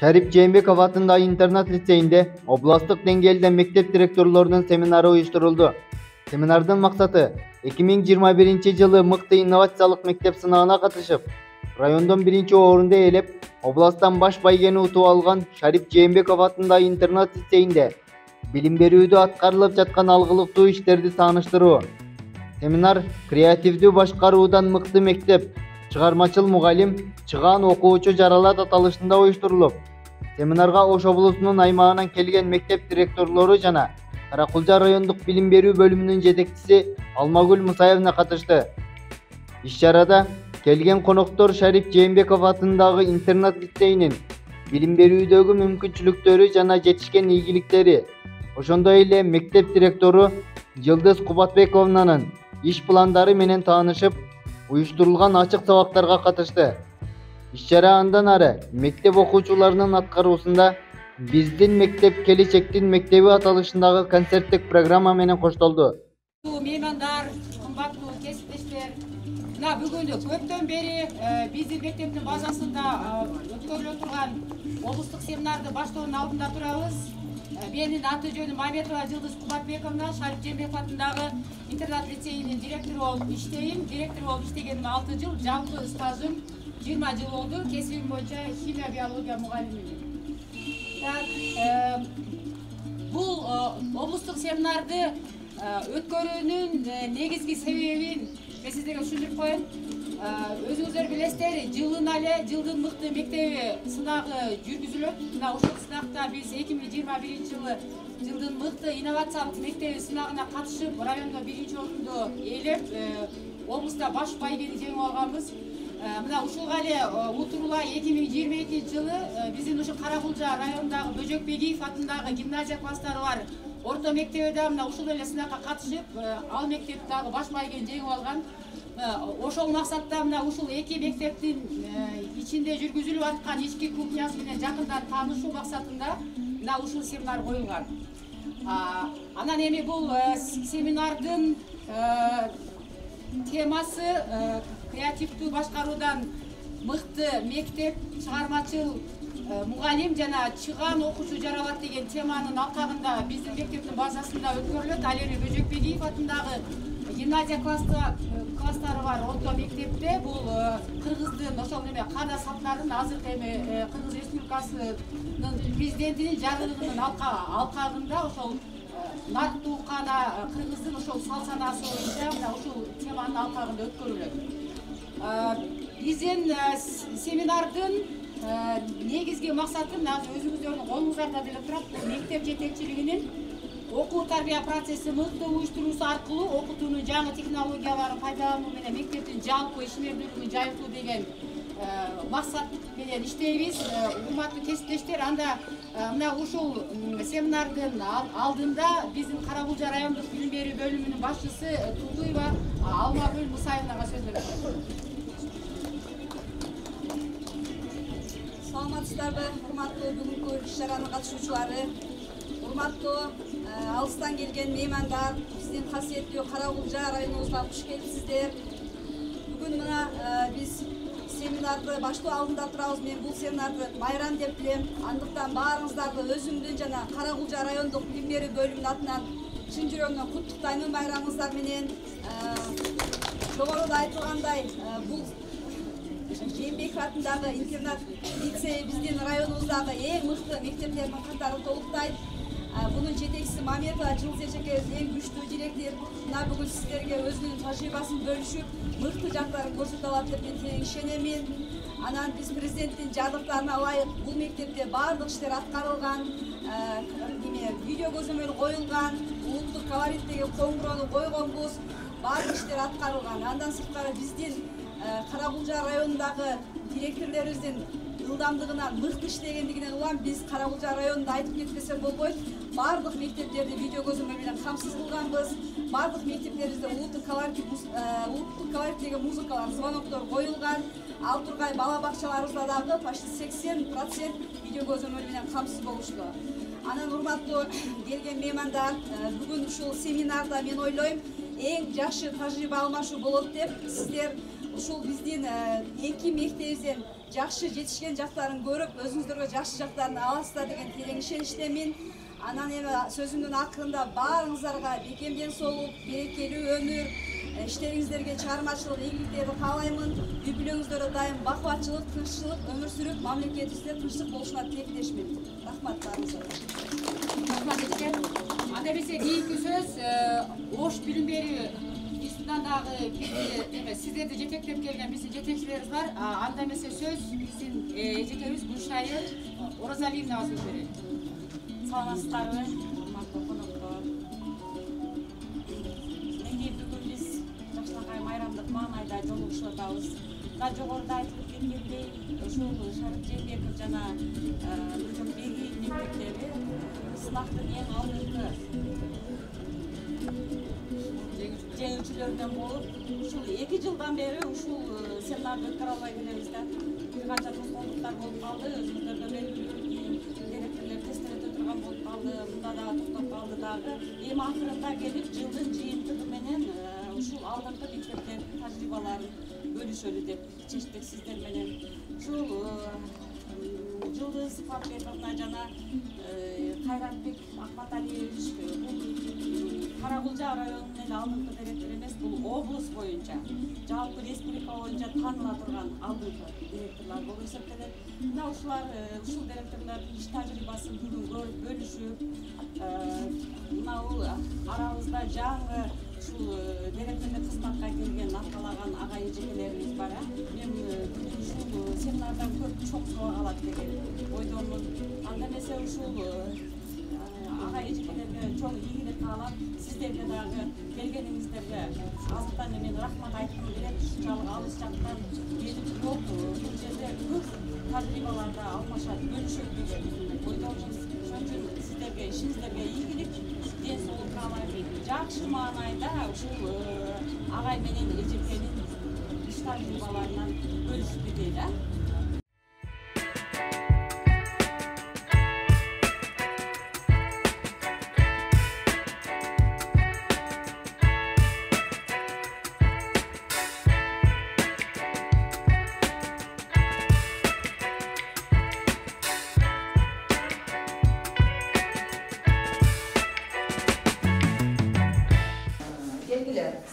Şərif Жээнбеков атындағы интернат лицейінде областық деңгейде мектеп директорларының семинары uyushturuldu. Семинардың мақсаты 2021 жылы мықты инновациялық мектеп сынағына қатышып, райондон биринчи орунду ээлеп, областан баш байгени утуп алган Шәриф Жээнбеков атындағы интернат лицейінде билим берүүдө аткарылып жаткан алгылыктуу иштерди тааныштыруу. Семинар креативдүү башкаруудан мыкты мектеп, чыгармачыл мугалим, чыгаан окуучу жаралат аталышында uyushturулуп, семинарга Ош облусунун аймагынан келген мектеп директорлору жана Каракулжа райондук билим берүү бөлүмүнүн жетекчиси Алмагүл Мусаевна катышты. Иш-чарада келген коноктор Шәриф Жээнбеков атындагы интернат лицейинин билим берүүдөгү мүмкүнчүлүктөрү жана жетишкен ийгиликтери, ошондой эле мектеп директору Жылдыз Кубатбековнанын иш пландары менен таанышып, uyushturulgan ачык сабактарга катышты. Иш-чара андан ары мектеп окуучуларынын аткаруусунда Биздин мектеп келечектин мектеби аталышындагы концерттик программа менен коштолду. Меймандар, кымбаттуу кесиптештер, мына бүгүн көптөн бери биздин мектептин базасында өткөрүлө турган облустук семинарды баштоонун алдында турабыз. Менин аты жөнүм Маметова Жылдыз Кубатбековна, Шәриф Жээнбеков атындагы интернат лицейинин директору болуп иштейм. Директор болуп иштегениме 6 жыл, жалпы стажым 20 жыл болду. Кесибим боюнча химия, биология мугалимимин. Бул облустук семинарды өткөрүүнүн негизги себебин мен сиздерге түшүндүрүп коеюн. Өзүңүздөр билесиздер, жылына эле жылдын мыкты мектеби сынагы жүргүзүлөт. Мына ушул сынакта биз 2021 жылы жылдын мыкты инновациялык мектеби сынагына катышып, райондо биринчи орунду ээлеп, облуста баш байгени жеңип алганбыз. Мына ушулга эле утурула 2022 жылы биздин ушу Каракулжа районундагы Бөжөкбегиев атындагы гимназия класстары бар орто мектеби да мына ушул эле сынакка катышып, ал мектеп дагы баш байгени жеңип алган. Ошол максатта мына ушул эки мектептин ичинде жүргүзүлүп аткан ички кухнясы менен жакындан таанышуу максатында мына ушул семинар коюлган. Анан эми бул семинардын темасы креативдүү башкаруудан мыкты мектеп, чыгармачыл мугалим жана чыгаан окуучу жаралат деген теманын алкагында биздин мектептин базасында өткөрүлөт. Ал эми Бөжөкбегиев атындагы гимназия класстары бар орто мектепте бул кыргыздын ошол неме каада саптарын азыркы эми Кыргыз Республикасынын президентинин жарлыгынын алкагында ошол нарктуу каада кыргыздын ошол салт-санаасы боюнча мына ушул теманын алкагында өткөрүлөт. Биздин семинардын негизги максаты өзүңүздөрдүн колуңуздарда деле турат. Мектеп жетекчилигинин окуу тарбия процесси мыкты уюштуруусу аркылуу окутуунун жаңы технологияларын пайдалануу менен мектептин жалпы ишмердүүлүгүн жайылтуу деген максат менен иштейбиз. Урматтуу кесиптештер, анда мына ушул семинардын алдында биздин Каракулжа райондук билим берүү бөлүмүнүн башчысы Тутуева Алмагүл Мусаевнага сөз берет. Саламатсыздарбы, урматтуу бүгүнкү иш-чаранын катышуучулары, урматтуу алыстан келген меймандар, биздин касиеттүү Каракулжа районубузга куш келипсиздер. Бүгүн мына биз семинарды баштоо алдында турабыз. Мен бул семинарды майрам деп билем. Андыктан баарыңыздарды өзүмдүн жана Каракулжа райондук билим берүү бөлүмүнүн атынан чын жүрөгүмөн куттуктайм байрамыңыздар менен. Жогоруда айтылгандай, бул Жээнбеков атындагы интернат лицей биздин районубуздагы эң мыкты мектептердин катарын толуктайт. Bunun жетекчиси Маметова Жылдыз эң күчтүү директор. Мына бүгүн сиздерге өзүнүн тажрыйбасын бөлүшүп, мыкты жактарын көрсөтө алат деп мен терең ишенемин. Анан биз президенттин жарлыктарына ылайык бул мектепте баардык иштер аткарылган, видео көзөмөл коюлган, улуттук колорит деген коңгуроону койгонбуз, баардык иштер аткарылган. Андан сырткары биздин Каракулжа районундагы директорлорубуздун ылдамдыгынан мыкты иштегендигинен улам биз Каракулжа районунда айтып кетпесем болбойт. Баардык мектептерди видео көзөмөл менен камсыз кылганбыз. Баардык мектептерибизде улуттук колорит деген музыкалар, звоноктор коюлган. Ал тургай бала бакчаларыбызда дагы почти 80% видео көзөмөл менен камсыз болушту. Анан урматтуу келген меймандар, бүгүн ушул семинарда мен ойлойм эң жакшы тажрыйба алмашуу болот деп сиздер ушул биздин эки мектебибизден жакшы жетишкен жактарын көрүп, өзүңүздөргө жакшы жактарын аласыздар деген терең ишеничтемин. Анан эми сөзүмдүн акырында баарыңыздарга бекемден соолук, берекелүү өмүр, иштериңиздерге чыгармачылык ийгиликтерди каалаймын. Үй бүлөңүздөрдө дайым бакубатчылык, тынччылык өмүр сүрүп, мамлекетибизде тынчтык болушуна тилектешмин. Рахмат баарыңыздарга. Рахмат эчке. Анда эмесе кийинки сөз Ош билим берүү институтундагы сиздерди жетектеп келген биздин жетекчилерибиз бар. Анда эмесе сөз биздин эжекебиз Гүлшайыр Оразалиевнага сөз берет. Саламатсыздарбы, урматтуу коноктор. Менде бүгүн биз жакшылакай майрамдык маанайда жолугушуп атабыз. Жогоруда айтылып кеткендей, ушул Шарып Жээнбеков жана Нуржанбеков мектептери сынактын эң алдыңкы жеңүүчүлөрүнөн болуп, ушул 2 жылдан бери ушул семинарды өткөрө албай келебиз да. Бир канча тоскоолдуктар болуп калды, өзүңүздөргө белгилүү директорлор тесттер өтө турган болуп калды, мында дагы токтоп калды дагы. Эми акырында келип жылдын жыйынтыгы менен ушул алдыңкы мектептердин тажрыйбаларын бөлүшөлү деп чечтик сиздер менен. Ушул Жылдыз Фатбековна жана Кайратбек Акматалиевич Каракулжа районунун эле алдыңкы директор эмес, бул облус боюнча, жалпы республика боюнча тааныла турган алдыңкы директорлор болуп эсептелет. Мына ушул директорлордун иш тажрыйбасын бүгүн көрүп бөлүшүп, мына бул арабызда жаңы ушул директорлук кызматка келген аркалаган ага эжекелерибиз бар. Мен ушул семинардан көп чоң сабак алат деген ойдомун. Анда эмесе ушул ага эжекелерге чоң ийгилик каалап, сиздерге дагы келгениңиздерге азыртан мен рахмат айткым келет. Ушунчалык алыс жактан келип көп бул жерде көп тажрыйбаларды алмашат, бөлүшөт деген ойдомун. Ошон үчүн сиздерге ишиңиздерге ийгилик, ден соолук каалайм. Жакшы маанайда ушул агай менен эжекенин иш тажрыйбаларынан бөлүшүп дейли.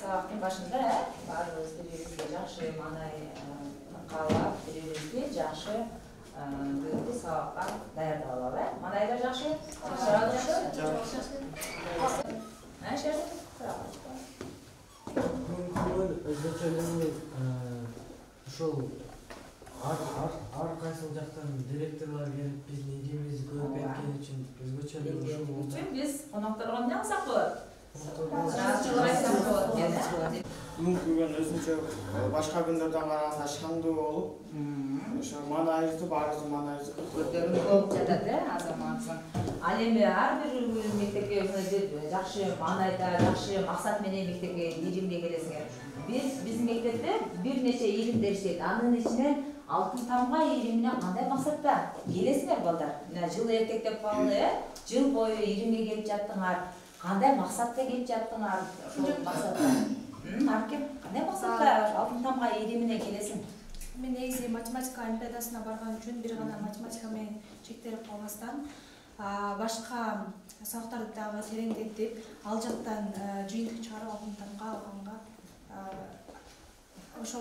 Сабактын башында баарыбыз бири-бирибизге жакшы маанай каалап, бири-бирибизге жакшы бүгүнкү сабакка даярдап алалы. Маанайда жакшы? Бүгүнкү өзгөчөлүгү ушул ар кайсыл жактан директорлор келип биздин идеябызды көрүп кеткен үчүн өзгөчөлүгү ушул болду. Биз конокторго эмне кылсак болот? Бүгүн өзүнчө башка күндөрдөн караганда шаңдуу болуп, ошо маанайыбызды баарыбыздын маанайыбызды көтөрүп болуп жатат азаматсың. Ал эми ар бир мектепке бир жакшы маанайда, жакшы максат менен мектепке ийримге келесиңер. Биздин мектепте бир нече ийримдер иштейт. Анын ичинен алтын тамга ийримине кандай максатта келесиңер балдар? Мына жыл эртектеп калды, жыл бою ийримге келип жаттыңар. Кандай максатта келип жаттыңар? Ошол максатта. Аркем, кандай максатта алтын тамга ийримине келесиң? Мен негизи математика олимпиадасына барган үчүн бир гана математика менен чектелип калбастан, башка сабактарды дагы тереңдетип, ал жактан жыйынтык чыгарып алтын тамга алганга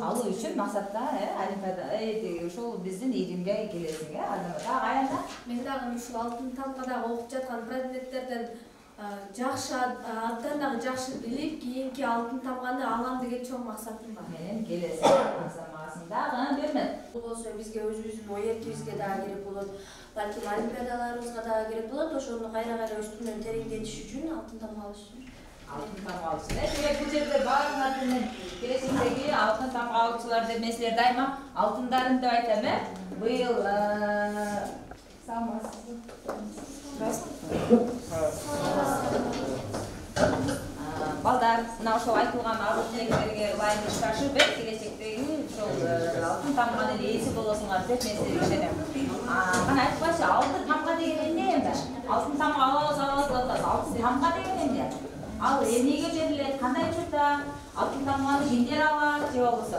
алуу үчүн максатта олимпиада ушул биздин ийримге келесиң, дагы аянда? Мен дагы ушул алтын тамгадагы окуп жаткан предметтерден жакшы абдан дагы жакшы билип, кийинки алтын тамганы алам деген чоң максатым бар. Менен келесиң, азаматсың дагы бермет. Бул болсо бизге өзүбүздүн ой эркибизге дагы керек болот, балким олимпиадаларыбызга дагы керек болот. Ошону кайра үстүнөн тереңдетиш үчүн алтын тамга алыш үчүн. Алтын тамга алыш үчүн. Бул жерде баарыңар менен келесиңдеги алтын тамга алуучулар деп мен силерди дайыма алтындарым деп айтам, Быйыл балдар, мына ошол айтылган арыз тилектерге ылайык ишташып, келечектеги ошол алтын тамганын ээси болосуңар деп мен силерге ишенем. Кана айтпачы, алтын тамга деген эмне энди? Алтын тамга алабыз, алтын тамга деген эмне? Ал эмнеге берилет, кандай учурда алтын тамганы кимдер алат же болбосо?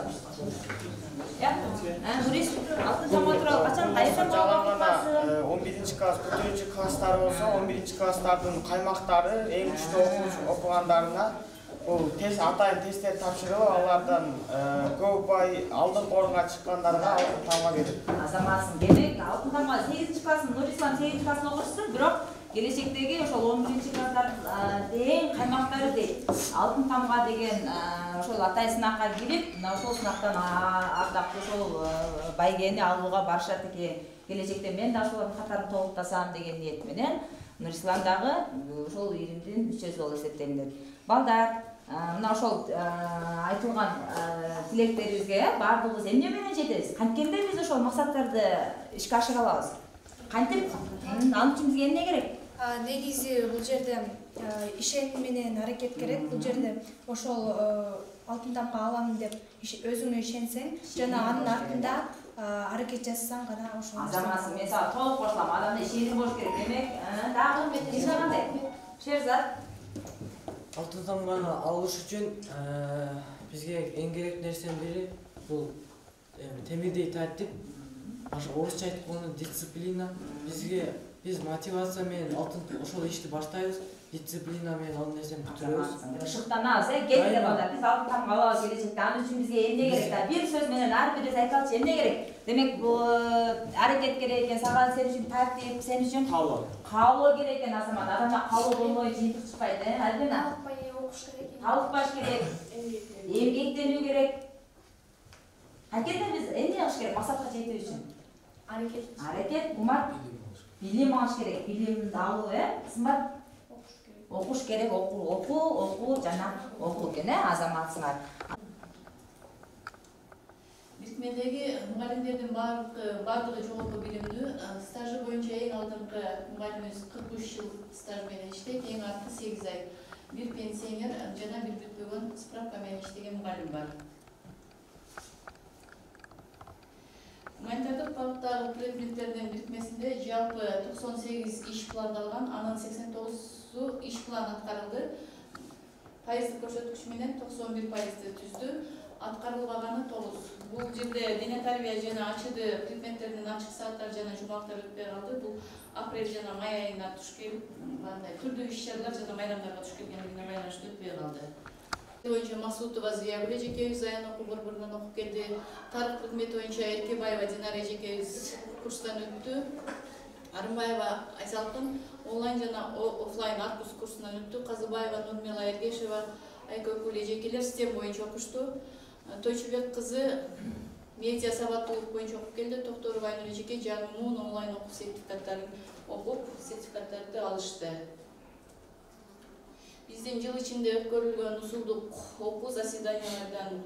Нурис, алтын тамга тууралуу качан кайерден жаңа багып гана 11 класс, 4 класстары болсо 11 класстардын каймактары эң күчтүү окугандарына бул тест атайын тесттер тапшырып, алардан көп упай алдыңкы орунга чыккандарга алтын тамга берет. Азаматсың. Демек, алтын тамга 8 классын, Нурислам 8 классын окуучусу, бирок келечектеги ошол 11 класстар тең каймактары дейт. Алтын тамга деген ошол атай сынакка кирип, мына ошол сынактан ардактуу ошол байгени алууга барышат экен. Келечекте мен да ошолордун катарын толуктасам деген ниет менен Нурислам дагы ошол иримдин мүчөсү болуп эсептелинет. Балдар, мына ошол айтылган тилектерибизге баардыгыбыз эмне менен жетебиз? Канткенде биз ошол максаттарды ишке ашыра алабыз? Кантип? Ал үчүн бизге эмне керек? Негизи бул жерде ишеним менен аракет керек. Бул жерде ошол алтын тамга алам деп өзүңө ишенсең, жана анын артында аракет жасасаң гана ошол. Азаматсың, мен сага толук кошулам. Адамда ишеним болуш керек. Демек, дагы эч кандай. Шерзат. Алтын тамганы алыш үчүн бизге эң керек нерсенин бири бул темирдей тартип, орусча айтканда дисциплина. Биз мотивация менен ошол ишти баштайбыз, дисциплина менен ал нерсени бүтүрөбүз. Шыктанабыз, кетти балдар. Биз алтын тамга алабыз келечекте. Анын үчүн бизге эмне керек? Бир сөз менен ар бириз айталычы, эмне керек? Демек, бул аракет керек экен, сага сен үчүн тартип, сен үчүн каалоо керек экен азамат. Адамда каалоо болбой жыйынтык чыкпайт, Альбина? Окуш керек. Талыкпаш керек, эмгектенүү керек. Анткени биз эмне кылыш керек максатка жетүү үчүн? Аракет, умат, билим алыш керек. Билимди алуу, сымбат? Окуш керек, окуу жана окуу экен, азаматсыңар. Бирикмедеги мугалимдердин бардыгы жогорку билимдүү, стажы боюнча эң алдыңкы мугалимибиз 43 жыл стаж менен иштейт, эң арткы 8 ай. Бир пенсионер жана бир бүтпөгөн справка менен иштеген мугалим бар. Гуманитардык багыттагы предметтердин бирикмесинде жалпы 98 иш пландалган, анын 89 иш план аткарылды. Пайыздык көрсөткүч менен 91% түздү. Аткарылбаганы 9. Бул жерде дене тарбия жана ачыды предметтердин ачык сааттары жана жумалыктар өтпөй калды. Бул апрель жана май айына туш келип, мындай түрдүү иш-чаралар жана байрамдарга туш келгендигине байланыштуу өтпөй калды. Боюнча Масутова Зиябыр эжекебиз аян окуу борборунан окуп келди. Тарых предмети боюнча Эркебаева Динара эжекебиз курстан өттү. Арымбаева Айсалкын онлайн жана офлайн аркус курсунан өттү. Казыбаева Нурмила Эргешева Айкөкүл эжекелер система боюнча окушту. Тойчубек кызы медиа сабаттуулук боюнча окуп келди. Токторова Айнур эжеке жарымын онлайн окуу сертификаттарын окуп, сертификаттарды алышты. Биздин жыл ичинде өткөрүлгөн усулдук окуу заседаниялардан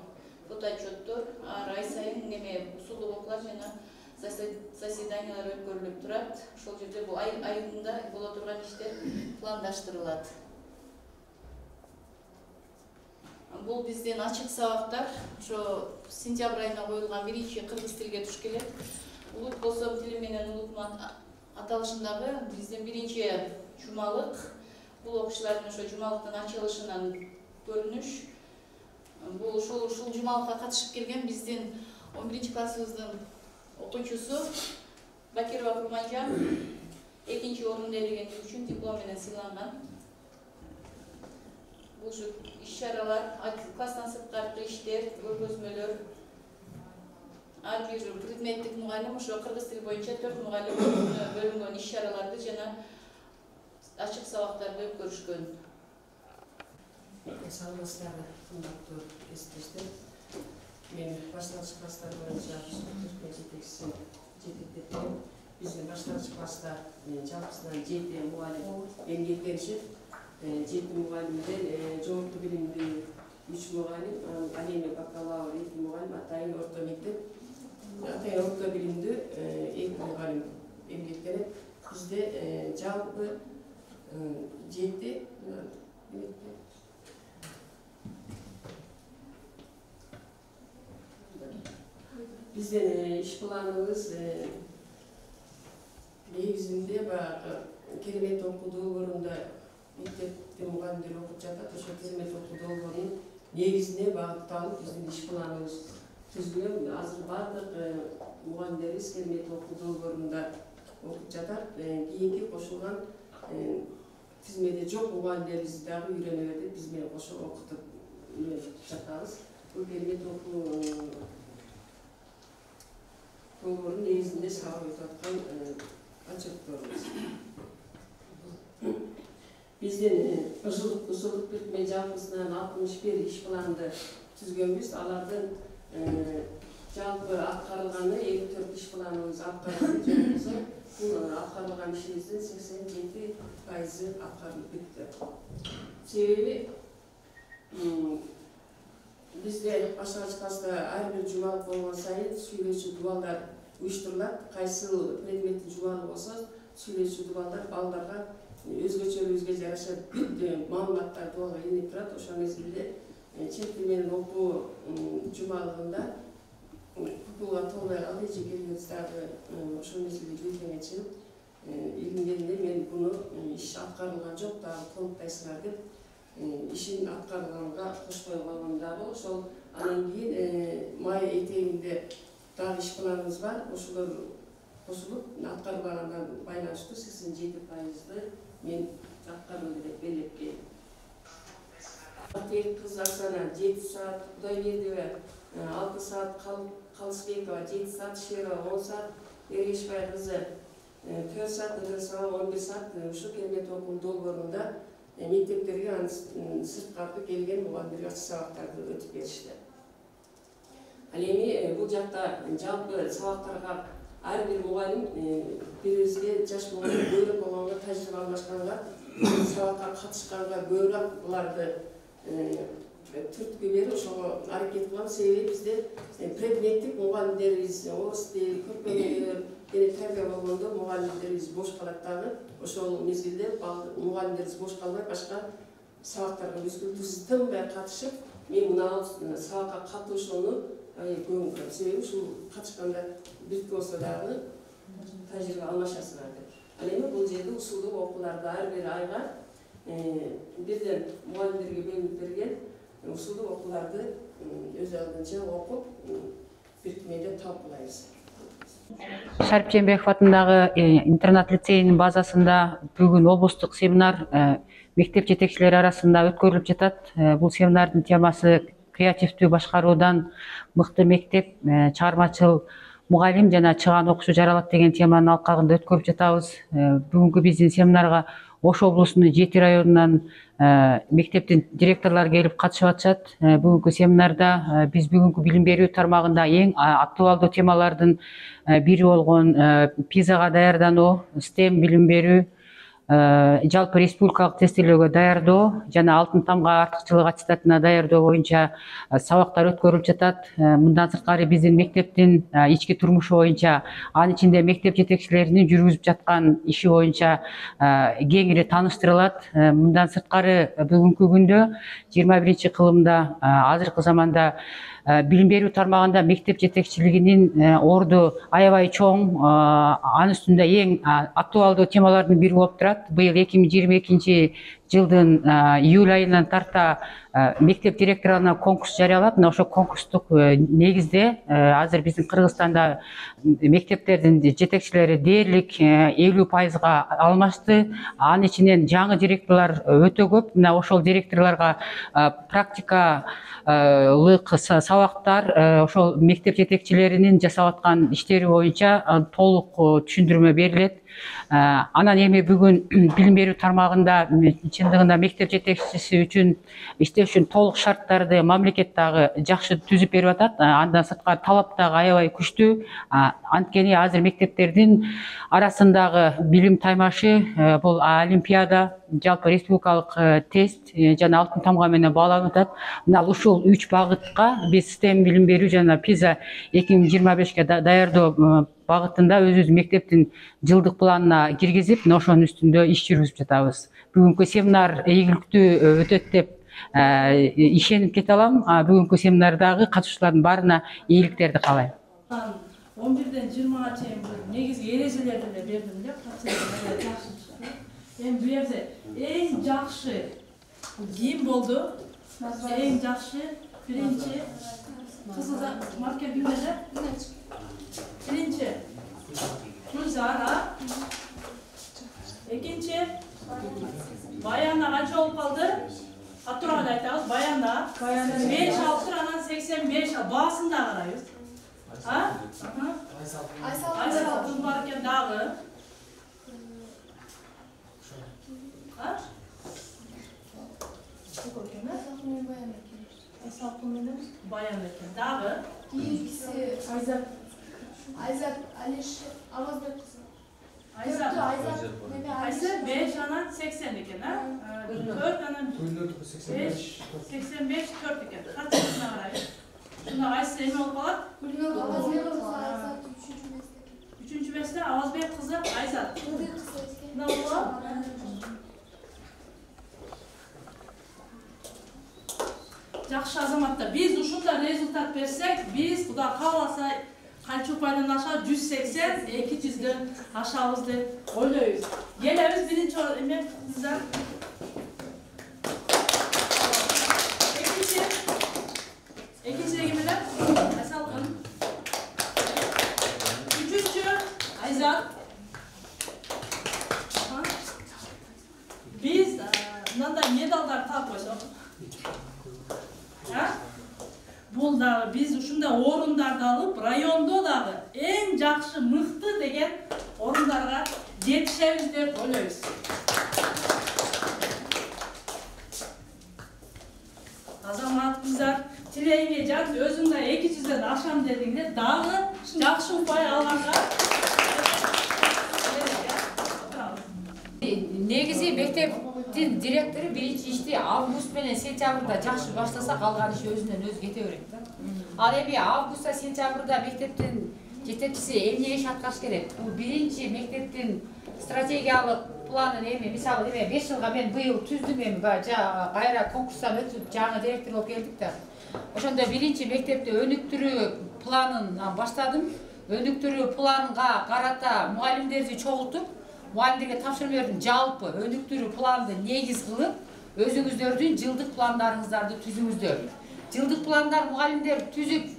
фотоотчеттор ай сайын усулдук окуулар жана заседаниялар өткөрүлүп турат. Ошол жерде бул айында боло турган иштер пландаштырылат. Бул биздин ачык сабактар, ошо сентябрь айына коюлган биринчи кыргыз тилге туш келет. Улут болсо тили менен улуттун аталышындагы биздин биринчи жумалык. Бул окуучулардын ошо жумалыктын ачылышынан көрүнүш. Бул ушул жумалыкка катышып келген биздин 11 классыбыздын окуучусу Бакирова Курманжан экинчи орунду ээлегендиги үчүн диплом менен сыйланган. Бул иш-чаралар, класстан сырткары иштер, көргөзмөлөр. Ар бир предметтик мугалим ошо кыргыз тили боюнча 4 мугалим бөлүнгөн иш-чараларды жана ачык сабактарды өткөрүшкөн. Саламатсыздарбы, кымбаттуу эстештер. Мен баштангыч класстар боюнча Түркия жетекчиси жетектетем. Биздин баштангыч класста жалпысынан 7 мугалим эмгектенишип, 7 мугалимден жогорку билимдүү 3 мугалим, ал эми бакалавр 2 мугалим, атайын орто мектеп, атайын орто билимдүү 2 мугалим эмгектенет. Бизде жалпы 7 биздин иш планыбыз негизинде баягы керемет окуу долбоорунда мектепте мугалимдер окуп жатат. Ошо керемет окуу долбоорунун негизине багытталып биздин иш планыбыз түзүлгөн. Азыр баардык мугалимдерибиз керемет окуу долбоорунда окуп жатат. Кийинки кошулган тизмеде жок мугалимдерибизди дагы үйрөнө берди, биз менен кошо окутуп жатабыз. Бул керемет окуу долбоорунун негизинде сабак өтүп аткан отчетторубуз. Биздин ушулук бүтмө жалпысынан 61 иш планды түзгөнбүз. Алардын жалпы аткарылганы 54 иш планыбыз аткарылды. Бул аткарылган ишибиздин 87% аткарылып бүттү. Себеби бизде Башкачкаста ар бир жумалык болгон сайын сүйлөөчү дубалдар уюштурулат. Кайсы предметти жумалы болсо сүйлөөчү дубалдар балдарга өзгөчө жараша бүт маалыматтар дубалга илинип турат. Ошол мезгилде чет тил менен окуу жумалыгында кукулга толбой калды, жекелебиз дагы ошол мезгилде билгенге чейин илингенде мен буну иш аткарылган жок, дагы толуктайсыңар деп ишин аткарылганга кошпой койгон дагы. Ошол анан кийин май этегинде дагы иш планыбыз бар. Ошолор кошулуп аткарылгандан байланыштуу 87%ды мен аткарылды деп белгилеп. Кыз Оксана 7 саат, Кудайбердиева 6 саат, Калысбекова 7 саат, Шерова 10 саат, Эрешбай кызы 4 саат, Нырсова 11 саат. Ушу керемет окуу долбоорунда мектептерге сырткары келген мугалимдерге сабактарды өтүп беришти. Ал эми бул жакта жалпы сабактарга ар бир мугалим бирибизге жаш мугалим көбүрөөк болгонго, тажрыйба алмашканга, сабакка катышканга көбүрөөк буларды түрткү берип ошого аракет кылам. Себеби бизде предметтик мугалимдерибиз орус тили, көркөмдүк жана тарбия болгондо мугалимдерибиз бош калат дагы. Ошол мезгилде мугалимдерибиз бош калбай башка сабактарга өзгөртүүсүз тынбай катышып, мен мына сабакка катышууну көңүл бурам. Себеби ушул катышканда бирге болсо дагы тажрыйба алмашасыңар деп. Ал эми бул жерде усулдук окууларды ар бир айга бирден мугалимдерге бөлүнүп берген усулдук окууларды өз алдынча окуп бирикмеде талкуулайбыз. Шарип Жээнбеков атындагы интернат лицейинин базасында бүгүн облустук семинар мектеп жетекчилери арасында өткөрүлүп жатат. Бул семинардын темасы креативдүү башкаруудан мыкты мектеп, чыгармачыл мугалим жана чыгаан окуучу жаралат деген теманын алкагында өткөрүп жатабыз. Бүгүнкү биздин семинарга Ош облусунун 7 районунан мектептин директорлору келип катышып атышат. Бүгүнкү семинарда биз бүгүнкү билим берүү тармагында эң актуалдуу темалардын бири болгон ПИЗАга даярдануу, STEM билим берүү, жалпы республикалык тестилөөгө даярдоо жана алтын тамга артыкчылык аттестатына даярдоо боюнча сабактар өткөрүлүп жатат. Мындан сырткары биздин мектептин ички турмушу боюнча, анын ичинде мектеп жетекчилеринин жүргүзүп жаткан иши боюнча кеңири тааныштырылат. Мындан сырткары бүгүнкү күндө 21 кылымда азыркы заманда билим берүү тармагында мектеп жетекчилигинин орду аябай чоң. Анын үстүндө эң актуалдуу темалардын бири болуп турат. Быйыл 2022 жылдын июль айынан тарта мектеп директорлоруна конкурс жарыялап, мына ошол конкурстук негизде азыр биздин Кыргызстанда мектептердин жетекчилери дээрлик 50%га алмашты. Анын ичинен жаңы директорлор өтө көп. Мына ошол директорлорго практикалык сабактар, ошол мектеп жетекчилеринин жасап аткан иштери боюнча толук түшүндүрмө берилет. Анан эми бүгүн билим берүү тармагында чындыгында мектеп жетекчиси үчүн иштөө үчүн толук шарттарды мамлекет дагы жакшы түзүп берип атат. Андан сырткары талап дагы аябай күчтүү. Анткени азыр мектептердин арасындагы билим таймашы бул олимпиада, жалпы республикалык тест жана алтын тамга менен бааланып атат. Мына ушул 3 багытка биз STEM билим берүү жана ПИЗА 2025ке даярдоо багытында өзүбүз мектептин жылдык планына киргизип, ошонун үстүндө иш жүргүзүп жатабыз. Бүгүнкү семинар ийгиликтүү өтөт деп ишенип кете алам. Бүгүнкү семинардагы катышуучулардын баарына ийгиликтерди каалайм. 11-ден 20-га чейин негизги эрежелерди эле бердим да, процедураларды жакшы. Эми бу жерде эң жакшы ким болду? Эң жакшы биринчи Kızılda marka bilmedi. Birinci Gülzara. İkinci Bayanlar kaç olup kaldı? Hatırlamada aytağız Bayanlar. 5-6 anan 85 bağısında arayız. Ha? Aysal kız varken dağı. Ha? Aysal kız bayan erken dağı. İkisi Ayzat Aliş Avazbek kızı. Aysel 5 anan 80 iken ha? 4 anan 5 85 4 iken. Kaç yaşına arayız? Şunda Aysel mi olup kalır? Gülnur Avazbek kızı Ayzat 3. meslek. 3. meslek Avazbek kızı Aysat. Ne oldu? Жақшы азаматта biz ушундай результат берсек, biz Кудай кааласа канча упайдан аша 180, 200дөн ашабыз деп ойлойбуз. Келебиз биринчи эме кыздар. Экинчи кимелер? Айсалкын. Үчүнчү Айзат. Biz мындай медалдар таап койсок. Бул дагы биз ушундай орундарды алып, райондо дагы эң жакшы мыкты деген орундарга жетишебиз деп ойлойбуз. Азамат кыздар, тилегиңе жат, өзүңдө 200дөн ашам дедиңер, дагы жакшы упай алганга. Негизи мектептин директору биринчи ишти август менен сентябрда жакшы баштаса калган иш өзүнөн өзү кете берет да. Ал эми августта сентябрда мектептин жетекчиси эмне иш аткарыш керек? Бул биринчи мектептин стратегиялык планын эми мисалы 5 жылга мен быйыл түздүм эми кайра конкурстан өтүп жаңы директор болуп келдик да. Ошондо биринчи мектепти өнүктүрүү планын баштадым. Өнүктүрүү планга карата мугалимдерди чогултуп muhallimlerge tapşırma verdim. Жалпы өнүктүрүү планды негиз кылып, өзүңүздөрдүн жылдык пландарын түзүңүздөр. Жылдык пландар мугалимдер түзүп,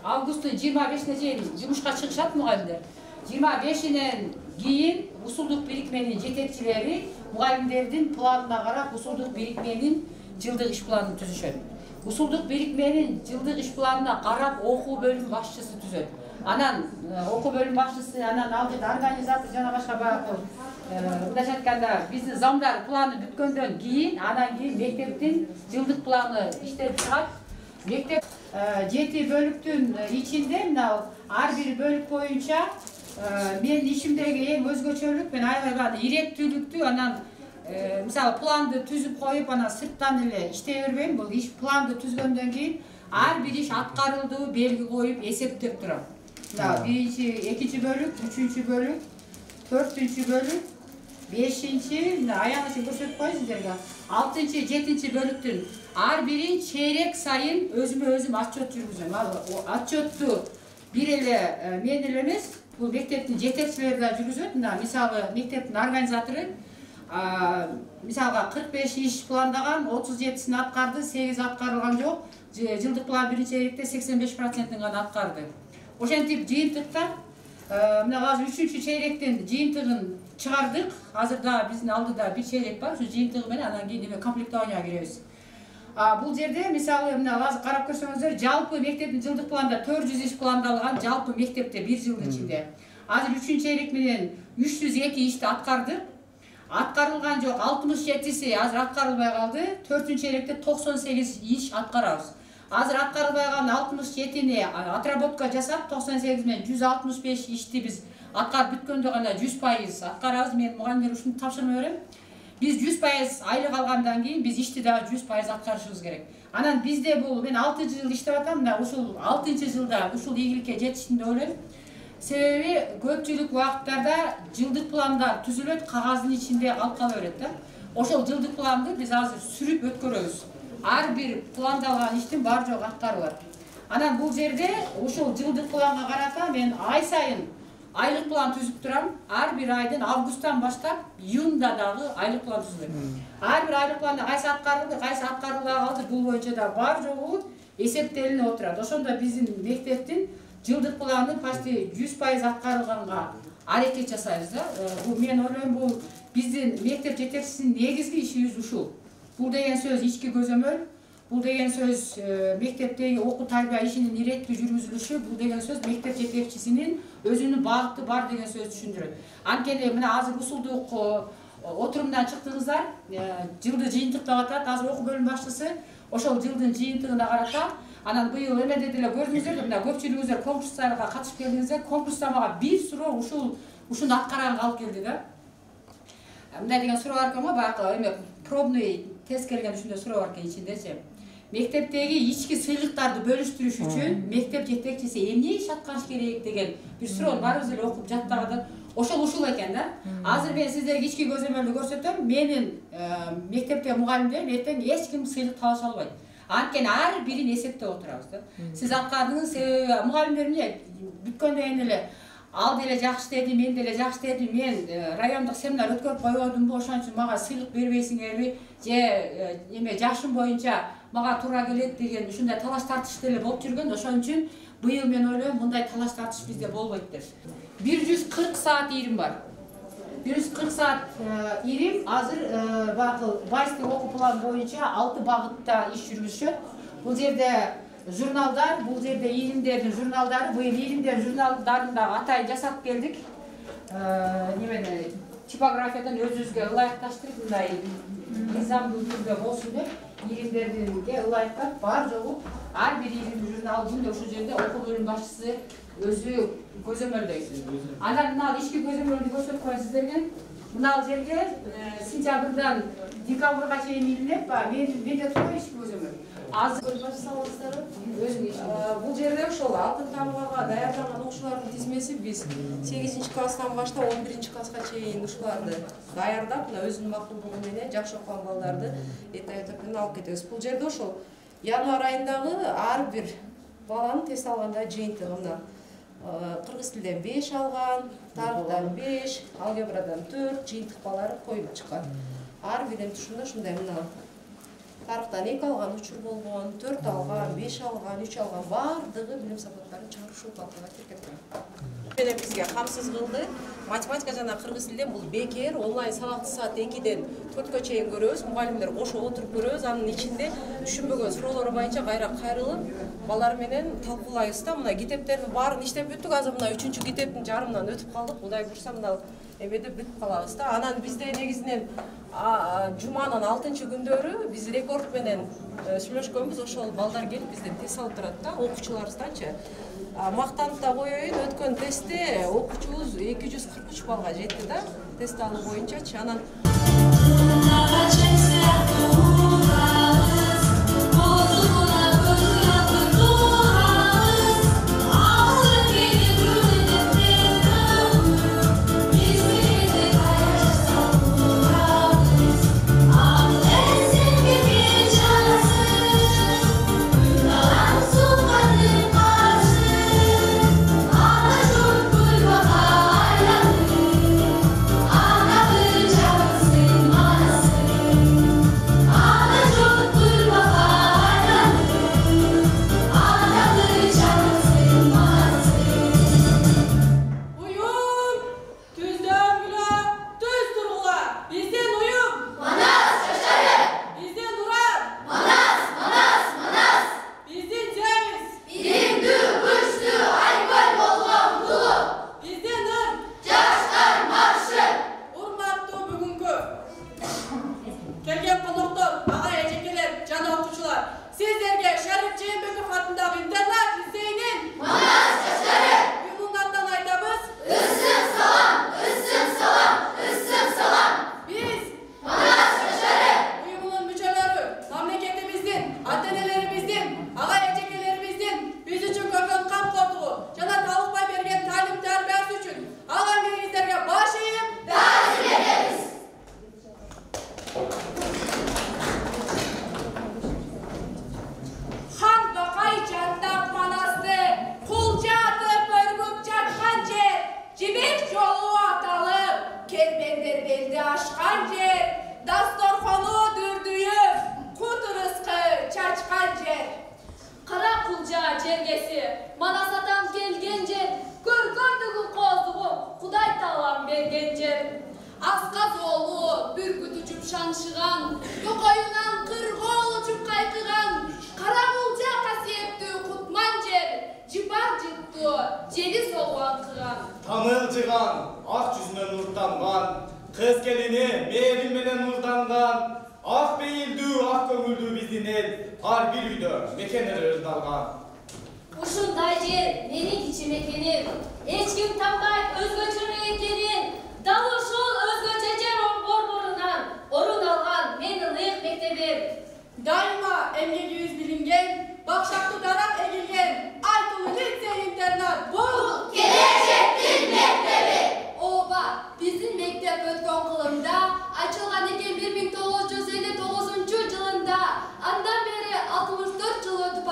августтун 25-ине чейин жумушка чыгышат мугалимдер. 25-инен кийин усулдук бирикменин жетекчилери мугалимдердин планына карап усулдук бирикменин жылдык иш планын түзүшөт. Усулдук бирикменин жылдык иш планына карап окуу бөлүм башчысы түзөт. Анан окуу бөлүм башчысы анан алдыда организатор жана башка баягы мындайча айтканда биздин замдар планы бүткөндөн кийин анан кийин мектептин жылдык планы иштеп чыгат. Мектеп 7 бөлүктүн ичинде мына ар бир бөлүк боюнча мен ишимдеги эң өзгөчөлүк мен аябай иреттүүлүктү анан мисалы планды түзүп коюп анан сырттан эле иштей бербейм. Бул иш планды түзгөндөн кийин ар бир иш аткарылдуу белги коюп эсептеп турам. Birinci, ikinci bölük, üçüncü bölük, dördüncü bölük, beşinci, ayağını için gösterip koyun sizlerge. Altıncı, yedinci bölüktün ar birin çeyrek sayın özüm atçot жүргүзөм. O atçottu bir ele menelemiz, bu mekteptin yetekçileri de жүргүзөt. Misалы, mekteptin organizatörü, misalga 45 iş plandagan, 37'sini atkardı, 8 atkarılgan yok. Жылдык план birinci çeyrekte 85%'ını gana atkardı. Ошентип жыйынтыктан мына азыр 3-чү чейректен жыйынтыгын чыгардык. Азырда биздин алдыда бир чейрек бар. Ушу жыйынтыгы менен анан кийин комплектованияга киребиз. Бул жерде мисалы мына азыр карап көрсөңүздөр, жалпы мектептин жылдык планда 400 иш пландалган, жалпы мектепте 1 жылдын ичинде. Азыр 3-чү чейрек менен 302 ишти аткардык. Аткарылган жок 67си азыр аткарылбай калды. 4-чү чейректе 98 иш аткарабыз. Азыр аткарылбай калган 67-ни отработка жасап 98 менен 165 ишти биз аткарып бүткөндө гана 100% аткарабыз. Мен мугалимдерге ушуну тапшырма берем. Биз 100% айлык алгандан кийин биз ишти дагы 100% аткарышыбыз керек. Анан бизде бул мен 6-жыл иштеп атам да, ушул 6-жылда ушул ийгиликке жетиштим деп ойлойм. Себеби көпчүлүк убакыттарда жылдык пландар түзүлөт, кагаздын ичинде калып кала берет да. Ошол жылдык планды биз азыр сүрүп өткөрөбүз. Ар бир пландалган иштин бар жок аткарылат. Анан бул жерде ушул жылдык планга карата мен ай сайын айлык план түзүп турам. Ар бир айдын августтан баштап июнда дагы айлык план түзүлөт. Ар бир айлык планда кайсы аткарылды, кайсы аткарылбай калды, бул боюнча да бар жогу эсептелинип отурат. Ошондо биздин мектептин жылдык планы почти 100% аткарылганга аракет жасайбыз да. Мен ойлойм бул биздин мектеп жетекчисинин негизги ишибиз ушул. Бул деген сөз ички көзөмөл, бул деген сөз мектептеги окуу тарбия ишинин иреттүү жүргүзүлүшү, бул деген сөз мектеп жетекчисинин өзүнүн багыты бар деген сөз түшүндүрөт. Анткени мына азыр усулдук отурумдан чыктыңыздар, жылды жыйынтыктап атат, азыр окуу бөлүм башчысы ошол жылдын жыйынтыгына карата, анан быйыл эмеде деле көрдүңүздөр, мына көпчүлүгүңүздөр конкурстарга катышып келдиңиздер, конкурста мага бир суроо ушуну аткарганга алып келди да. Мындай деген суроо бар экен го, баягы эме пробный тест келген ушундай суроо бар экен ичиндечи. Мектептеги ички сыйлыктарды бөлүштүрүш үчүн мектеп жетекчиси эмне иш аткарыш керек деген бир суроону баарыбыз эле окуп жаттаганда ошол ушул экен да. Азыр мен сиздерге ички көзөмөлдү көрсөтөм. Менин мектепте мугалимдер эртең эч ким сыйлык талаша албайт. Анткени ар бирин эсептеп отурабыз да. Сиз аткардыңыз, мугалимдер эмне бүткөндөн эле ал деле жакшы деди, мен деле жакшы деди, мен райондук семинар өткөрүп койбодумбу, ошон үчүн мага сыйлык бербейсиңерби, же эме жашым боюнча мага туура келет деген ушундай талаш тартыш деле болуп жүргөн. Ошон үчүн быйыл мен ойлойм мындай талаш тартыш бизде болбойт деп. 140 саат ирим бар. 140 саат ирим азыр багы байстык окуу план боюнча 6 багытта иш жүргүзүшөт. Бул жерде журналдар, бул жерде иримдердин журналдары, быйыл иримдер журналдарын да атай жасап келдик. Немени типографиядан өзүбүзгө ылайыкташтырып, мындай низамдуу түрдө болсун деп, иримдерге ылайыктап бар жогу ар бир ирим журналдын ошол жерде окуу бөлүм башчысы өзү көзөмөлдөйт. Анан мына ички көзөмөлдү көрсөтүп коеюн сиздерге. Мына жерге сентябрдан декабрга чейин илинет, менде турган ички көзөмөл. Азыр салыңыздар. Бул жерде ошол алтын тамгага даярданган окуучулардын тизмеси биз 8-класстан баштап 11-класска чейин ушуларды даярдап, мына өзүнүн макулдугу менен жакшы окуган балдарды этап-этаппен алып кетебиз. Бул жерде ошол январь айындагы ар бир баланын тест алганда жыйынтыгы мына кыргыз тилден 5 алган, тарыхтан 5, алгебрадан 4 жыйынтык балары коюлуп чыккан. Ар биринин тушунда ушундай мына тарыхтан 2 алган учур болгон, 4 алган, 5 алган, 3 алган бардыгы билим сапаттарын чыгарышуу бакыга тиркеткен. Менен бизге камсыз кылды. Математика жана кыргыз тилден бул бекер онлайн сабакты саат 2-ден 4-кө чейин көрөбүз. Мугалимдер кошо отуруп көрөбүз. Анын ичинде түшүнбөгөн суроолор боюнча кайра кайрылып, балдар менен талкуулайбыз да. Мына китептердин баарын иштеп бүттүк. Азыр мына 3-чү китептин жарымынан өтүп калдык. Кудай бурса мына эмеде бүтүп калабыз да. Анан бизде негизинен жуманын 6-күндөрү биз рекорд менен сүйлөшкөнбүз. Ошол балдар келип бизден тест алып турат да, окуучуларыбызданчы. Мактанып да коеюн, өткөн тестте окуучубуз 243 балга жетти да, тест алуу боюнчачы. Анан жергеси. Мана сатам келген жер, көргөндүгү коздугум, Кудай таалам берген жер. Асказ оолу бүркүт учуп шаңшыган, Токоюнан кыргоол учуп кайкыган, Карамулжа касиеттүү кутман жер, Жыпар жыттуу, жели согу аңкыган. Тамылжыган, ак жүзүнөн нуртанган, кыз келини мээрим менен нурданган, ак бейилдүү, ак көңүлдүү биздин эл, ар бир үйдө мекенери ырдалган. Ушундай жер менин кичи мекеним, эч ким танбай өзгөчө экенин, дал ушул өзгөчө жер борборунан орун алган менин ыйык мектебим. Дайыма эмгегибиз билинген, бакшактуу дарак эгилген, айтулуу лицей-интернат бул келечектин мектеби. Ооба, биздин мектеп өткөн кылымда ачылган экен 1959 жылында. Андан бери 64 жыл өтүп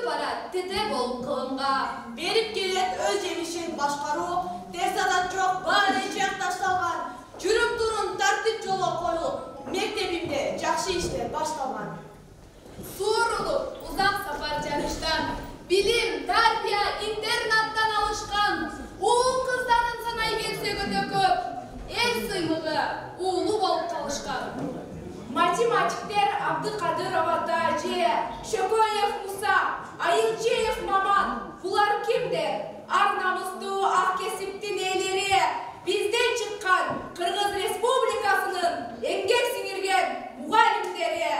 барат, тете болуп кылымга. берип келет өз жемишин башкаруу, терс адат жок, баары жак ташталган, жүрүп турун тартип жолго коюлуп, мектебимде жакшы иштер башталган. Суурулуп, узак сапар жарыштан, билим, тарбия, интернаттан алышкан, уул кыздардын санай келсе өтө көп, эл сыймыгы уулу болуп калышкан. Математиктер Абдыкадыров ата же Шөкөев Муса, Айылчиев Маман, булар кимдер? Ар намыстуу ак кесиптин ээлери, бизден чыккан Кыргыз Республикасынын эмгек сиңирген мугалимдери.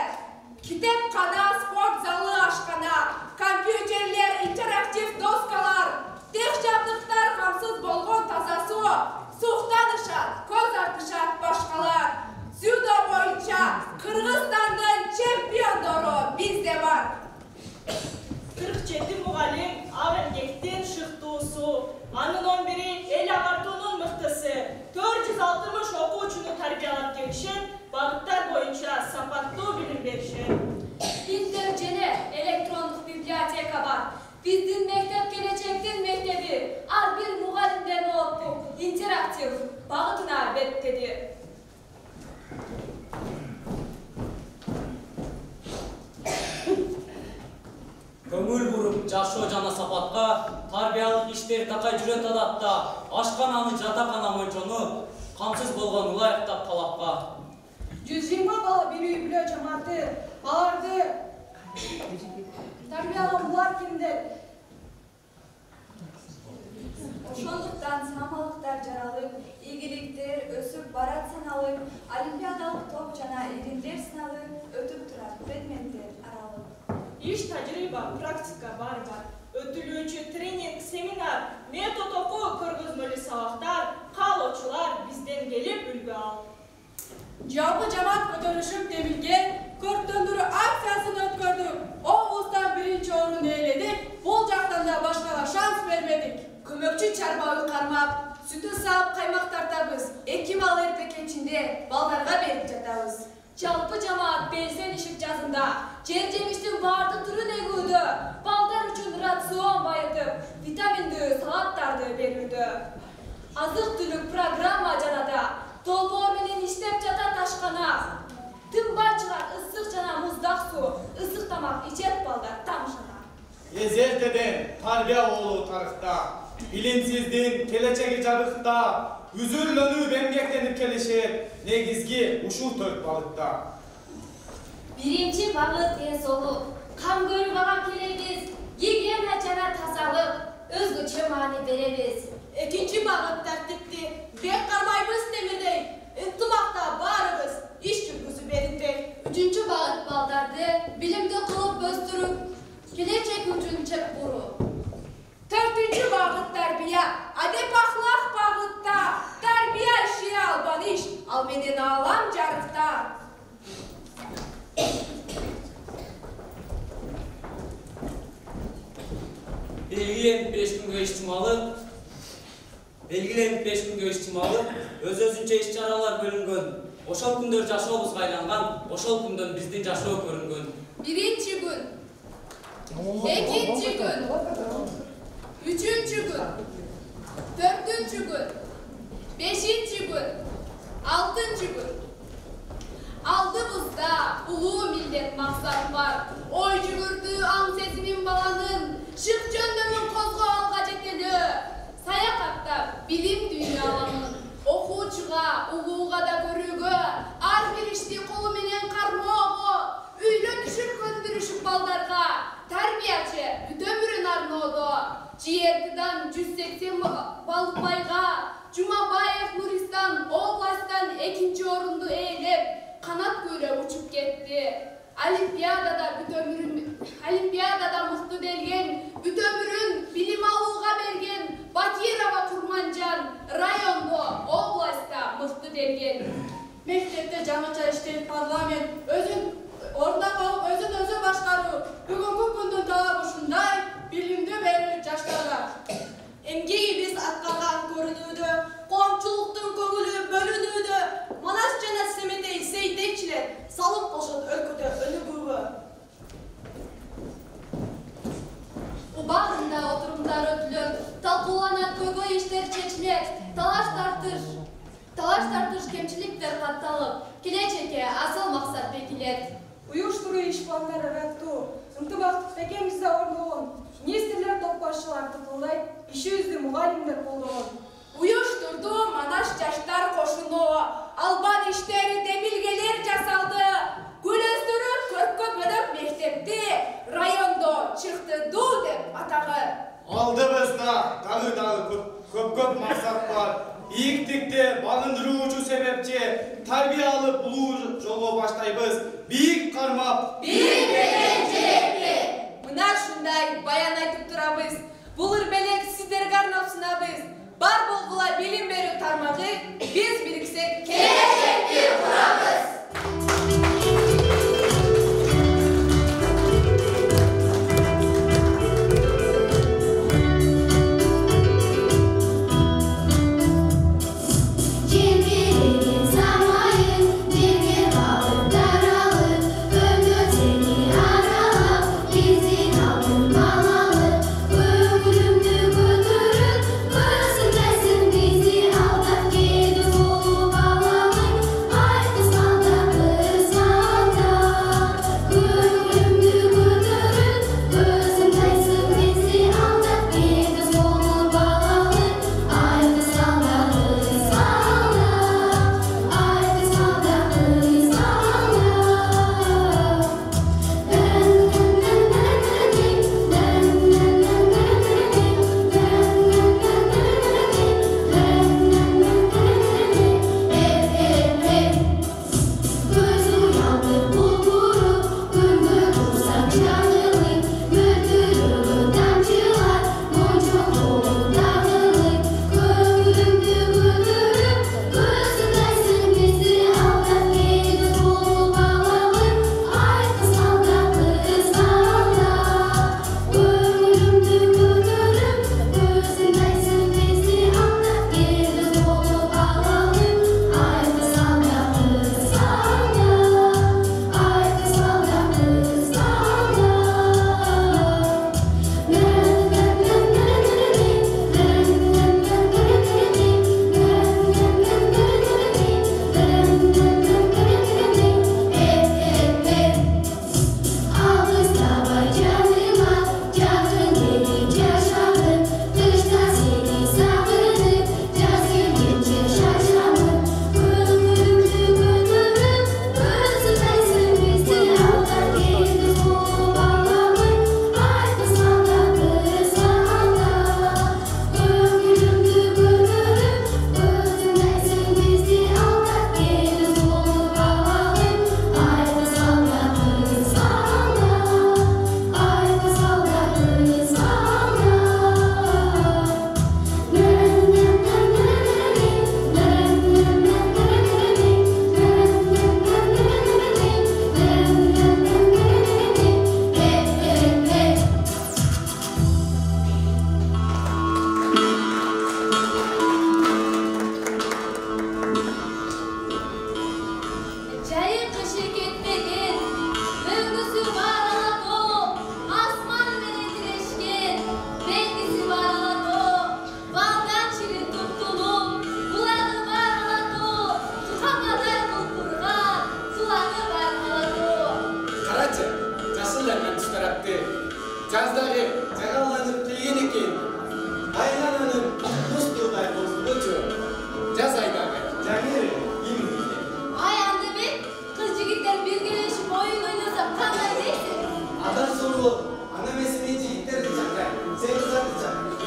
Китепкана, спорт залы, ашкана, компьютерлер, интерактив доскалар, тех жабдыктар камсыз болгон таза суу, суктанышат, көз артышат башкалар. Дзюдо боюнча Кыргызстандын чемпиондору бизде бар. 47 мугалим ак эмгектин шыктуусу, анын 11-и эл агартуунун мыктысы, 460 окуучуну тарбиялап келишет, багыттар боюнча сапаттуу билим беришет. Интер жене электрондук библиотека бар. Биздин мектеп келечектин мектеби, ар бир мугалимдер ноутбук, интерактив багытына беттеди. Көңүл буруп жашоо жана сапатка, тарбиялык иштери такай жүрөт адатта, ашкананы жатакана мончону, камсыз болгон ылайыктап талапка. 120 бала бир үй бүлө жамааты, аларды тарбиялап булар кимдер? Ошондуктан самалыктар жаралып, ийгиликтер өсүп барат саналып, олимпиадалык топ жана иримдер сыналып, өтүп турат предметтер аралып. Иш тажрыйба, практика бар-бар. Өтүлүүчү тренинг, семинар, метод окуу көргөзмөлүү сабактар, каалоочулар бизден келип үлгү алып. Жалпы жамаат көтөрүшүп демилген көрктөндүрүү акциясын өткөрдүк. Облустан 1-чи орун ээледик, бул жактан да башкага шанс бермедик. Көмөкчү чарбабы кармап, сүтү саап каймак тартабыз. 2 мал эрте кечинде балдарга берип жатабыз. Жалпы жамаат белсен ишик жазында, жер жемиштин баардык түрүн эгүүдө, балдар үчүн рацион байытып, витаминдүү салаттарды берүүдө. Азык-түлүк программа жанада, долбоор менен иштеп жатат ашкана. Тынбай чыгат ысык жана муздак суу, ысык тамак ичет балдар тамшана. Эзертеден тарбия болуу тарыхта, билимсиздин келечеги жабыкта, үзүрлөнүп эмгектенип келишет, негизги ушул 4 багытта. Биринчи багыт эсолук, кам көрбөгөн келебиз, гигиена жана тазалык, өзгөчө маани беребиз. Экинчи багыт тартипти, бек кармайбыз темирдей, ынтымакта баарыбыз иш жүргүзүп беринбей. Үчүнчү багыт балдарды билимди кылып өстүрүп, келечек үчүн чеп куруу. 4-чү багыт тарбия, адеп ахлак багытта, тарбия иши албаныш, ал менен алам жарыкта. Белгиленип 5 күнгө ичтималы, өз-өзүнчө иш-чаралар бөлүнгөн. Ошол күндөр жашообузга айланган, ошол күндөн биздин жашоо көрүнгөн. 1-чи күн, 2-чи күн, 3-чү күн, 4-чү күн, 5-чи күн, 6-чы күн. Алдыбызда улуу милдет максат бар. Ой жүгүртүү, аң сезимин баланы Жиертидан 180 Балыкбайга, Жумабаев Нуристан областан 2-нчи орунду ээлеп, канат көйлөп учуп кетти. Олимпиадада мыкты делген, бүт өмүрүн билим алууга берген Батирова Курманжан райондо, областта мыкты делген. Мектепте жаңыча иштейт парламент, өзүн ордуна коюп, өзүн башкаруу. Бүгүнкү күндүн талабы ушундай, билимди берүү жаштарга. Эмгегибиз аткарган көрүнүүдө, коомчулуктун көңүлү бөлүнүүдө, Манас жана Семетей сейтекчилер салым кошот өлкөдө өнүгүүгө. Убагында отурумдар өтүлөт, талкууланат, көйгөй иштер чечилет, талаш тартыш кемчиликтер катталып, келечекке асыл максат бекилет. Уюштуруу иш пландары ыраттуу, ынтымак бекемизде орногон, министрлер топбашчыларды тылдай, ишибизди мугалимдер колдогон. Уюштурду Манаш жаштар кошуноо, албан иштери демилгелер жасалды. Гүл өстүрүп көркөмөдөк мектепти райондо чыктырду деп атагы. Алдыбызда дагы көп максат бар. Бийиктикте багындыруучу себепчи тарбия алып булуу жолго баштайбыз. Бийик кармап, бийик деген желекти. Мына ушундай баян айтып турабыз. Бул ирбелек сиздерге арнап сунабыз. Бар болгула билим берүү тармагы, биз бириксек келечекти курабыз. Ana meseleyi ciddi edeceğim. Sen kızartacağım.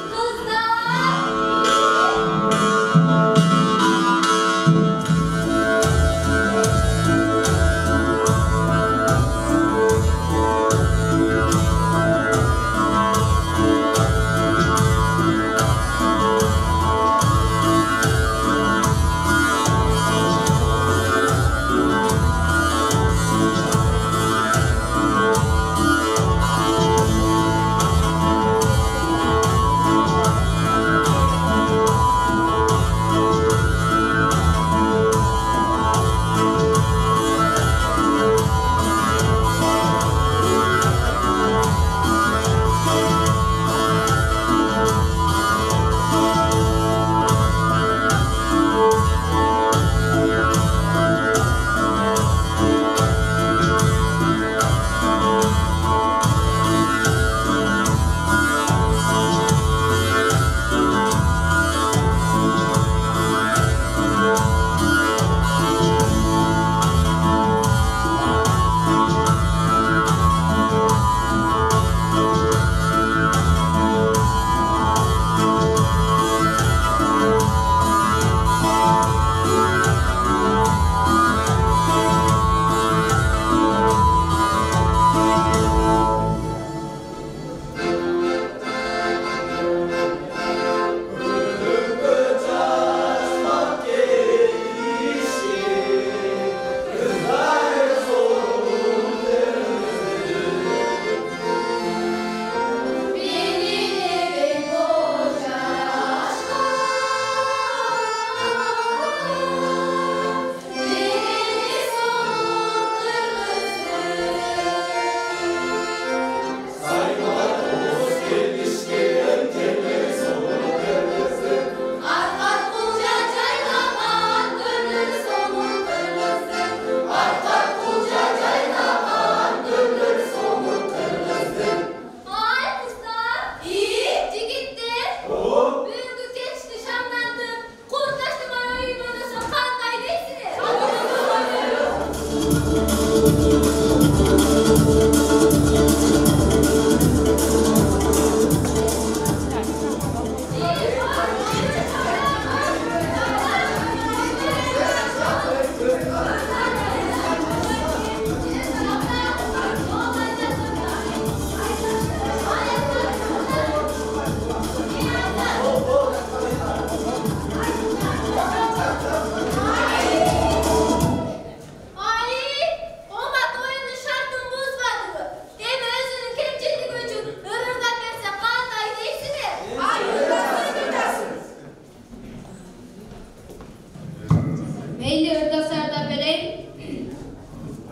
Meyli Irdasar'da bereyim.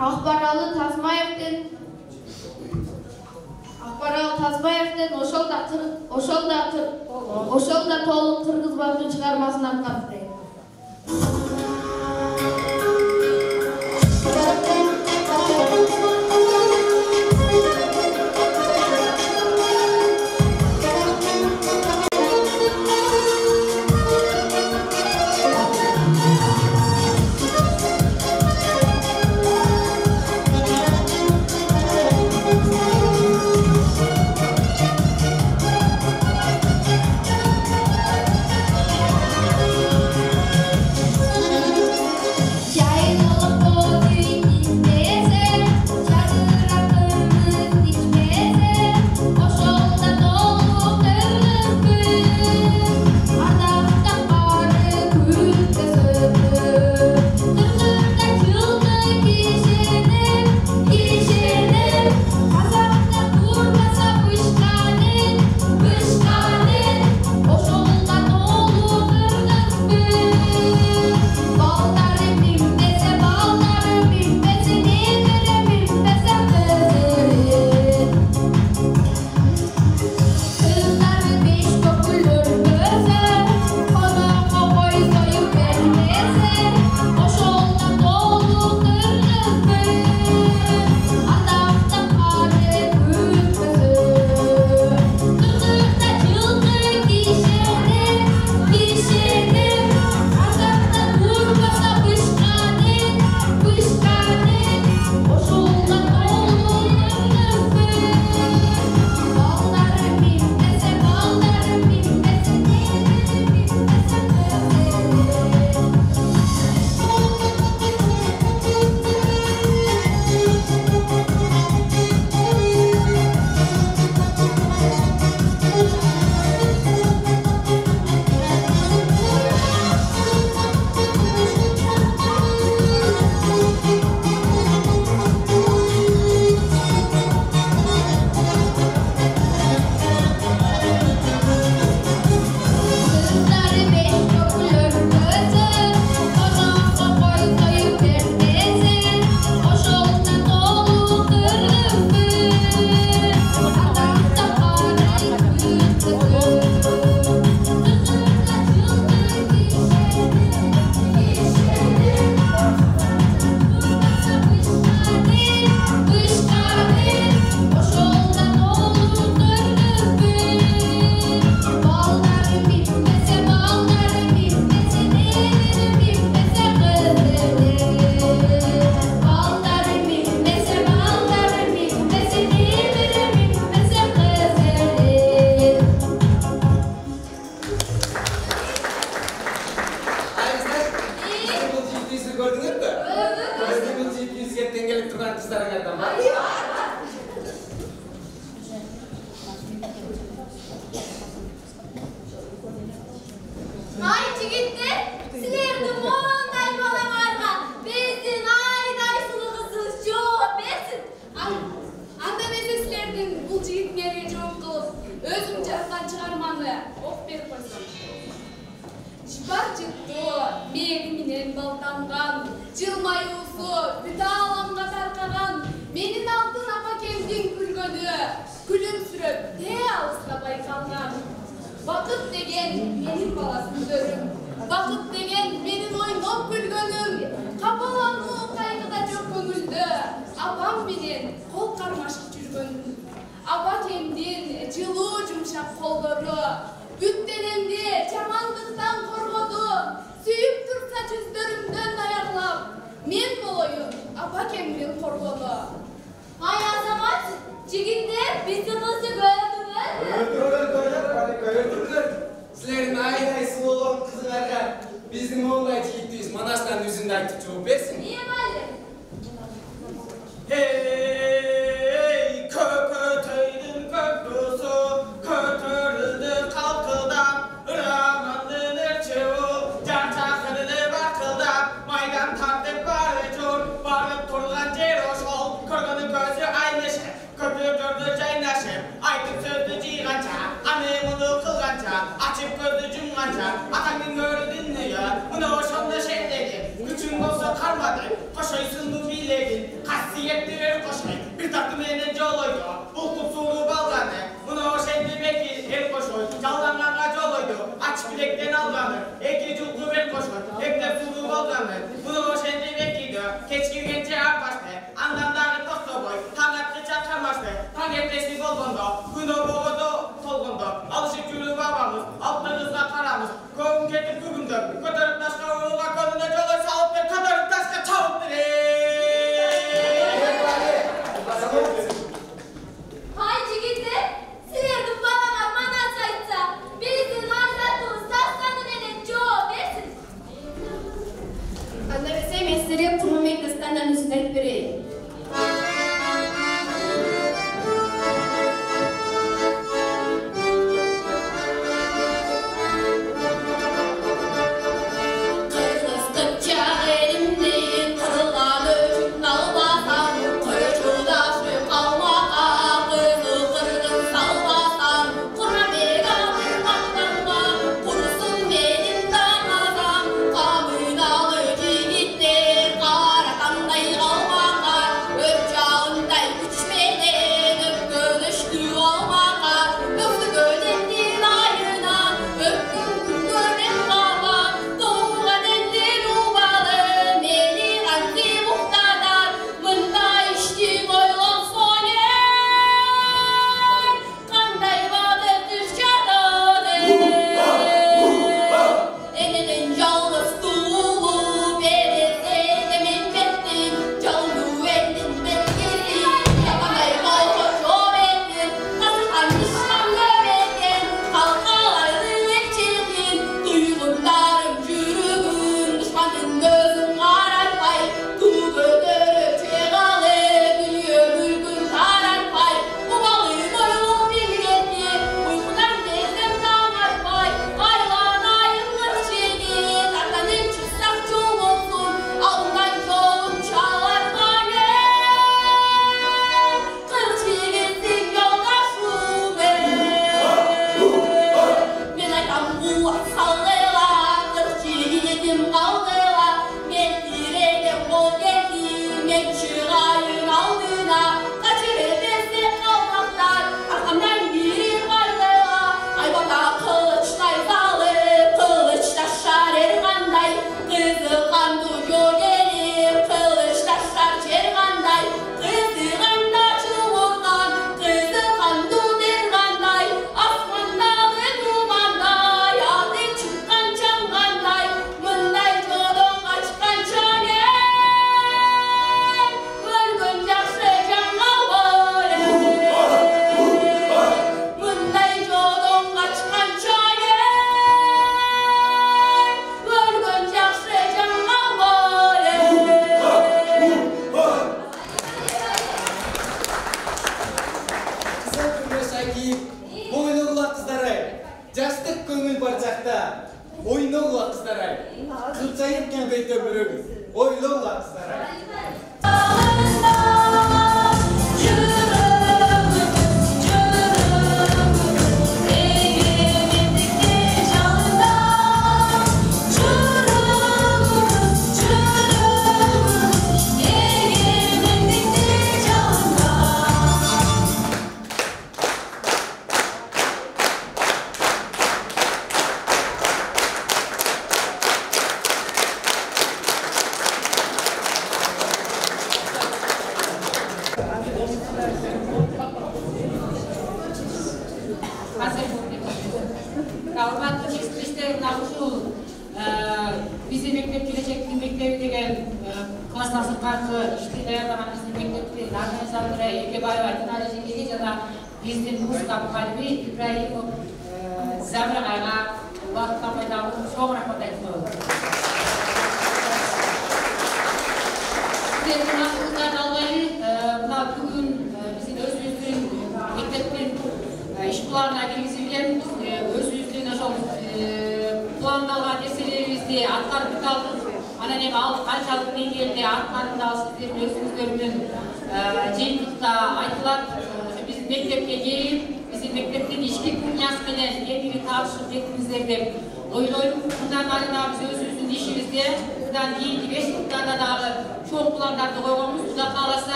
Akbaralı Tazmayev'den oşol da to'liq Qirg'izbonning chiqarmasini anqab bereyim. Açıp gözü cumlanca, atanın gördün mü ya? Bunu hoşunda şey dedi. Küçük менен жолойду. Булкуп сууруп алганы. Муну ошентип эки эл кошой. Жалданганга жолойду. Ач билектен алганы. Эки жулку бел кошой. Эктеп сууруп алганы. Муну ошентип экиди. Кеч киргенче арбашты. Андан дагы токтобой. Таң аткыча кармашты. Таң эртеси болгондо. Күн обогодо толгондо. Алышып жүрүп абамыз. Алтын кызга карамыз. Көбүн кетип бүгүндө. Көтөрүп ташка уруга көнүнө жолой салып бер. Көтөрүп ташка чабып бере. Hay jigitler, sizlerden bana manat aytsa, bizim manatımız taşlanı menen жооп берсин. Анда берсе мен силерге Курман Мектептен үзүн айтып берейин.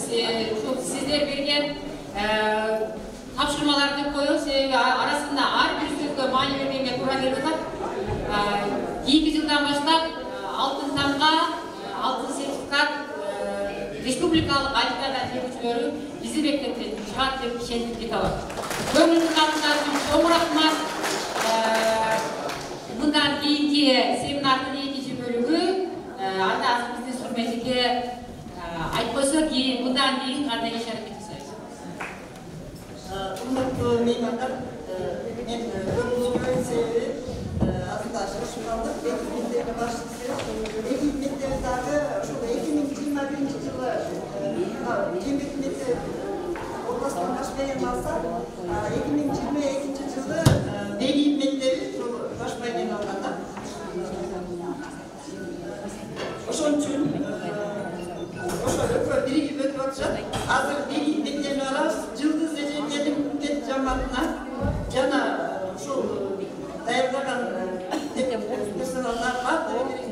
Sizler berген тапшырмаларды коюп, себеби арасында ар бир сөзгө маани бергенге туура келип атат. 2 жылдан баштап алтын тамга, алтын сертификат республикалык олимпиада тегүүчүлөрү биздин мектептен чыгат деп ишендирди табат. Көңүлдү катышкан үчүн чоң рахмат. Мындан кийинки семинардын экинчи бөлүгү анда азыр биздин сурметиге айтпаса кийин мындан кийин кандай иш аракет жасайбыз. Урматтуу меймандар, мен көрүнүшкөн себеби азында шашылгандык мектептин башчысы. Мектептин дагы ошол 2021 жылы Жээнбеков мектеп областан баш байын алса, 2022 жылы Бегиев мектеби баш байын алганда. Ошон үчүн ошол экөө биригип өтүп атышат. Азыр Бегиев мектебин алабыз, Жылдыз Эженгелдин мектеп жамаатына жана ошол даярдаган персоналдарга,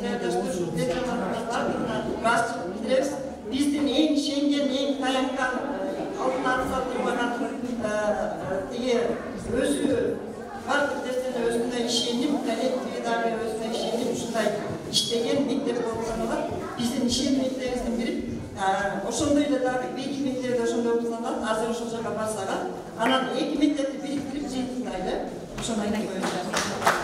даярдаштыруу мектеп жамаатына башчылык билдиребиз. Биздин эң ишенген, эң таянган алдын ала турган тиги өзү бардык нерсени өзүнө ишенип, талептиги дагы өзүнө ишенип ушундай иштеген мектеп болуп саналат. Биздин ишенимибиздин бири ошондой эле дагы Бегиев мектеби ошондой болуп саналат. Азыр ошол жака барсак, анан эки мектепти бириктирип жыйынтыктайлы. Ошону айтып коюм.